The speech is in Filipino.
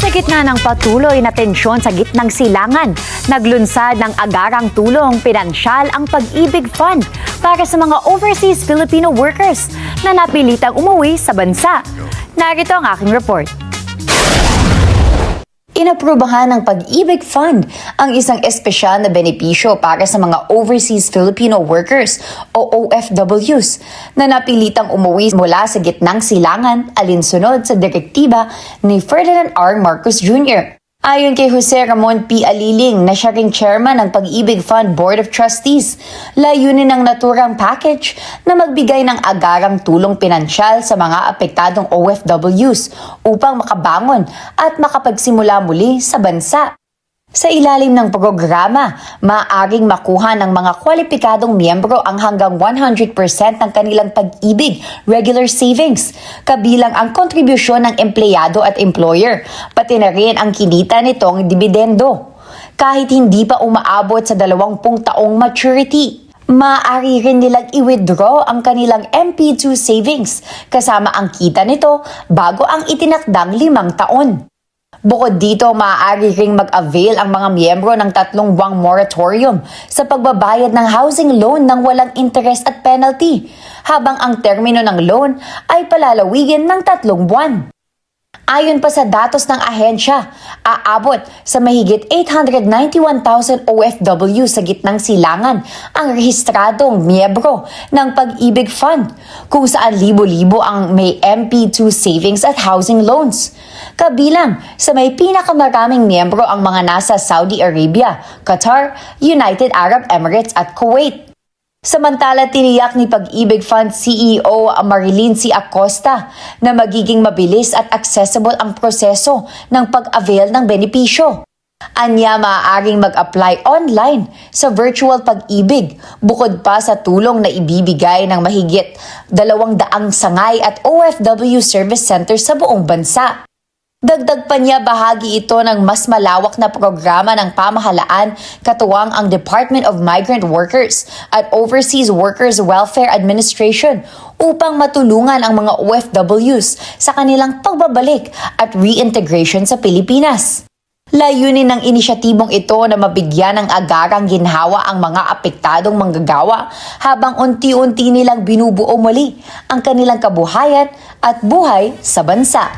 Sa gitna ng patuloy na tensyon sa gitnang silangan, naglunsad ng agarang tulong pinansyal ang Pag-ibig Fund para sa mga overseas Filipino workers na napilitang umuwi sa bansa. Narito ang aking report. Inaprubahan ng Pag-ibig Fund ang isang espesyal na benepisyo para sa mga overseas Filipino workers o OFWs na napilitang umuwi mula sa gitnang silangan alinsunod sa direktiba ni Ferdinand R. Marcos Jr. Ayon kay Jose Ramon P. Aliling na siya ring chairman ng Pag-ibig Fund Board of Trustees, layunin ng naturang package na magbigay ng agarang tulong pinansyal sa mga apektadong OFWs upang makabangon at makapagsimula muli sa bansa. Sa ilalim ng programa, maaaring makuha ng mga kwalipikadong miyembro ang hanggang 100% ng kanilang pag-ibig regular savings, kabilang ang kontribusyon ng empleyado at employer, pati na rin ang kinita nitong dibidendo. Kahit hindi pa umaabot sa 20 taong maturity, maaari rin nilang i-withdraw ang kanilang MP2 savings kasama ang kita nito bago ang itinakdang 5 taon. Bukod dito, maaari ring mag-avail ang mga miyembro ng 3 buwang moratorium sa pagbabayad ng housing loan ng walang interest at penalty, habang ang termino ng loan ay palalawigin ng 3 buwan. Ayon pa sa datos ng ahensya, aabot sa mahigit 891,000 OFW sa gitnang silangan ang rehistradong miyembro ng Pag-ibig Fund, kung saan libo-libo ang may MP2 savings at housing loans. Kabilang sa may pinakamaraming miyembro ang mga nasa Saudi Arabia, Qatar, United Arab Emirates at Kuwait. Samantala, tiniyak ni Pag-ibig Fund CEO Marilyn C. Acosta na magiging mabilis at accessible ang proseso ng pag-avail ng benepisyo. Anya, maaaring mag-apply online sa virtual pag-ibig bukod pa sa tulong na ibibigay ng mahigit 200 sangay at OFW service centers sa buong bansa. Dagdag pa niya, bahagi ito ng mas malawak na programa ng pamahalaan katuwang ang Department of Migrant Workers at Overseas Workers Welfare Administration upang matulungan ang mga OFWs sa kanilang pagbabalik at reintegration sa Pilipinas. Layunin ng inisyatibong ito na mabigyan ng agarang ginhawa ang mga apektadong manggagawa habang unti-unti nilang binubuo muli ang kanilang kabuhayan at buhay sa bansa.